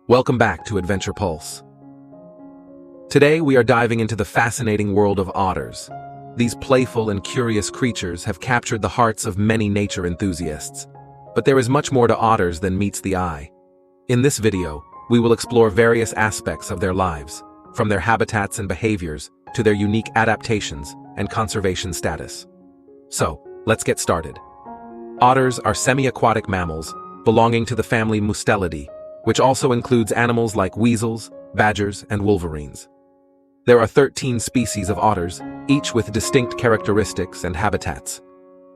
Welcome back to Adventure Pulse. Today we are diving into the fascinating world of otters. These playful and curious creatures have captured the hearts of many nature enthusiasts. But there is much more to otters than meets the eye. In this video, we will explore various aspects of their lives, from their habitats and behaviors to their unique adaptations and conservation status. So, let's get started. Otters are semi-aquatic mammals belonging to the family Mustelidae, which also includes animals like weasels, badgers, and wolverines. There are 13 species of otters, each with distinct characteristics and habitats.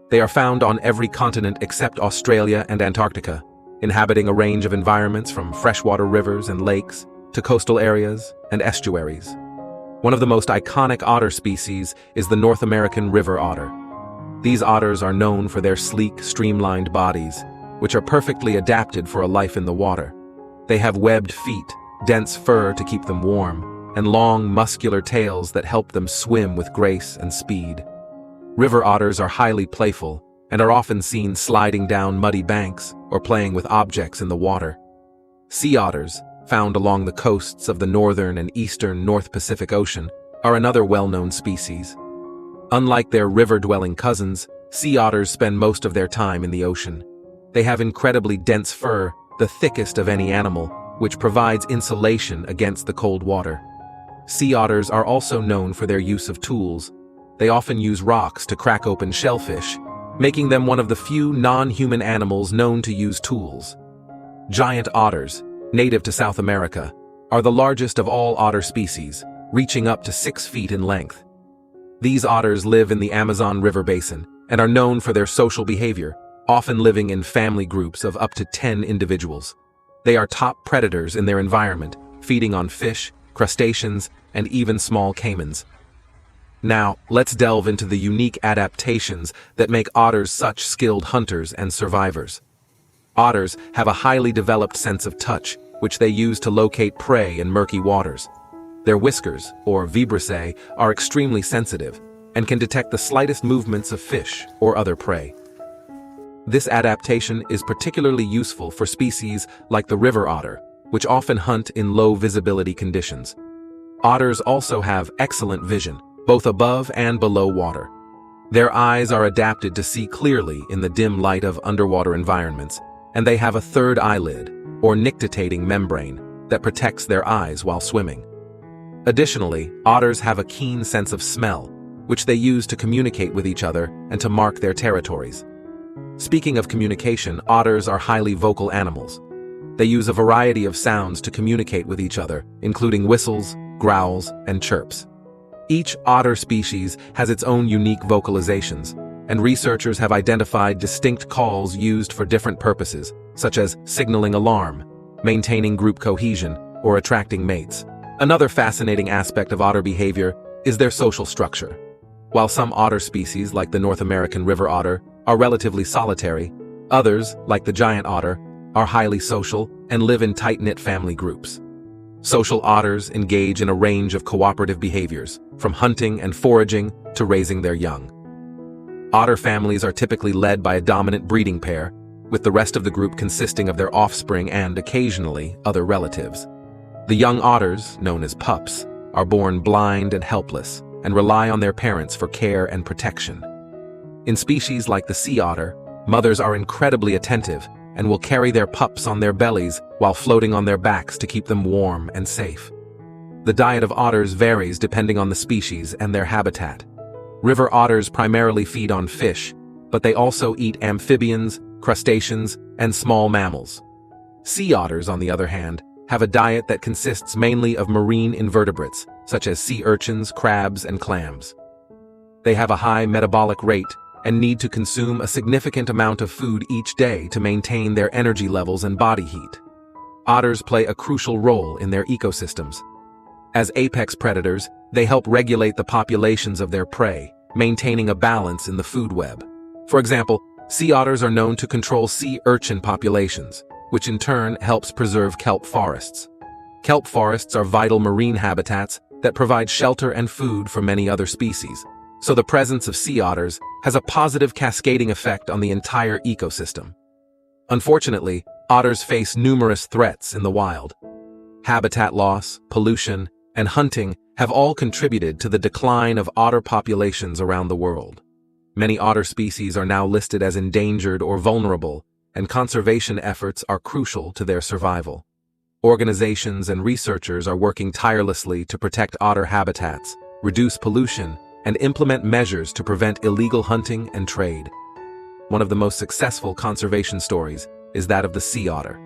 They are found on every continent except Australia and Antarctica, inhabiting a range of environments from freshwater rivers and lakes to coastal areas and estuaries. One of the most iconic otter species is the North American river otter. These otters are known for their sleek, streamlined bodies, which are perfectly adapted for a life in the water. They have webbed feet, dense fur to keep them warm, and long, muscular tails that help them swim with grace and speed. River otters are highly playful and are often seen sliding down muddy banks or playing with objects in the water. Sea otters, found along the coasts of the northern and eastern North Pacific Ocean, are another well-known species. Unlike their river-dwelling cousins, sea otters spend most of their time in the ocean. They have incredibly dense fur, the thickest of any animal, which provides insulation against the cold water. Sea otters are also known for their use of tools. They often use rocks to crack open shellfish, making them one of the few non-human animals known to use tools. Giant otters, native to South America, are the largest of all otter species, reaching up to 6 feet in length. These otters live in the Amazon River basin and are known for their social behavior, often living in family groups of up to 10 individuals. They are top predators in their environment, feeding on fish, crustaceans, and even small caimans. Now, let's delve into the unique adaptations that make otters such skilled hunters and survivors. Otters have a highly developed sense of touch, which they use to locate prey in murky waters. Their whiskers, or vibrissae, are extremely sensitive and can detect the slightest movements of fish or other prey. This adaptation is particularly useful for species like the river otter, which often hunt in low visibility conditions. Otters also have excellent vision, both above and below water. Their eyes are adapted to see clearly in the dim light of underwater environments, and they have a third eyelid, or nictitating membrane, that protects their eyes while swimming. Additionally, otters have a keen sense of smell, which they use to communicate with each other and to mark their territories. Speaking of communication, otters are highly vocal animals. They use a variety of sounds to communicate with each other, including whistles, growls, and chirps. Each otter species has its own unique vocalizations, and researchers have identified distinct calls used for different purposes, such as signaling alarm, maintaining group cohesion, or attracting mates. Another fascinating aspect of otter behavior is their social structure. While some otter species, like the North American river otter, are relatively solitary, others, like the giant otter, are highly social and live in tight-knit family groups. Social otters engage in a range of cooperative behaviors, from hunting and foraging to raising their young. Otter families are typically led by a dominant breeding pair, with the rest of the group consisting of their offspring and, occasionally, other relatives. The young otters, known as pups, are born blind and helpless and rely on their parents for care and protection. In species like the sea otter, mothers are incredibly attentive and will carry their pups on their bellies while floating on their backs to keep them warm and safe. The diet of otters varies depending on the species and their habitat. River otters primarily feed on fish, but they also eat amphibians, crustaceans, and small mammals. Sea otters, on the other hand, have a diet that consists mainly of marine invertebrates, such as sea urchins, crabs, and clams. They have a high metabolic rate and need to consume a significant amount of food each day to maintain their energy levels and body heat. Otters play a crucial role in their ecosystems. As apex predators, they help regulate the populations of their prey, maintaining a balance in the food web. For example, sea otters are known to control sea urchin populations, which in turn helps preserve kelp forests. Kelp forests are vital marine habitats that provide shelter and food for many other species, so the presence of sea otters has a positive cascading effect on the entire ecosystem. Unfortunately, otters face numerous threats in the wild. Habitat loss, pollution, and hunting have all contributed to the decline of otter populations around the world. Many otter species are now listed as endangered or vulnerable, and conservation efforts are crucial to their survival. Organizations and researchers are working tirelessly to protect otter habitats, reduce pollution, and implement measures to prevent illegal hunting and trade. One of the most successful conservation stories is that of the sea otter.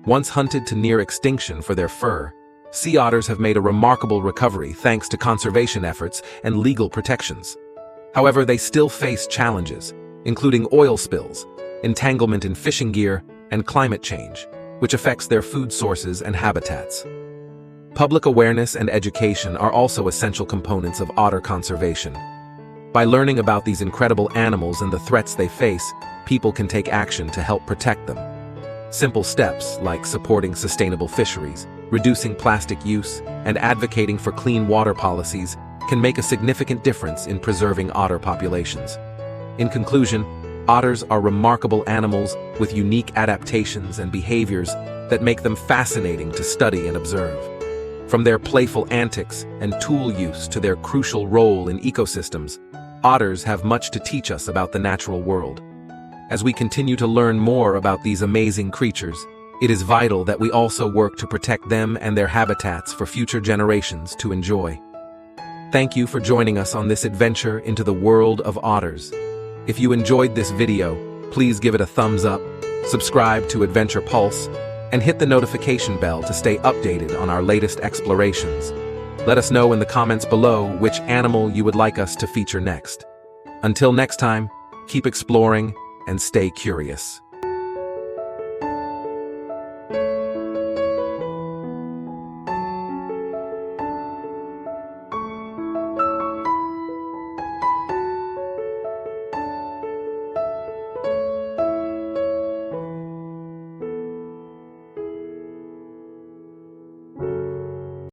Once hunted to near extinction for their fur, sea otters have made a remarkable recovery thanks to conservation efforts and legal protections. However, they still face challenges, including oil spills, entanglement in fishing gear, and climate change, which affects their food sources and habitats. Public awareness and education are also essential components of otter conservation. By learning about these incredible animals and the threats they face, people can take action to help protect them. Simple steps like supporting sustainable fisheries, reducing plastic use, and advocating for clean water policies can make a significant difference in preserving otter populations. In conclusion, otters are remarkable animals with unique adaptations and behaviors that make them fascinating to study and observe. From their playful antics and tool use to their crucial role in ecosystems, otters have much to teach us about the natural world. As we continue to learn more about these amazing creatures, it is vital that we also work to protect them and their habitats for future generations to enjoy. Thank you for joining us on this adventure into the world of otters. If you enjoyed this video, please give it a thumbs up, subscribe to Adventure Pulse, and hit the notification bell to stay updated on our latest explorations. Let us know in the comments below which animal you would like us to feature next. Until next time, keep exploring and stay curious.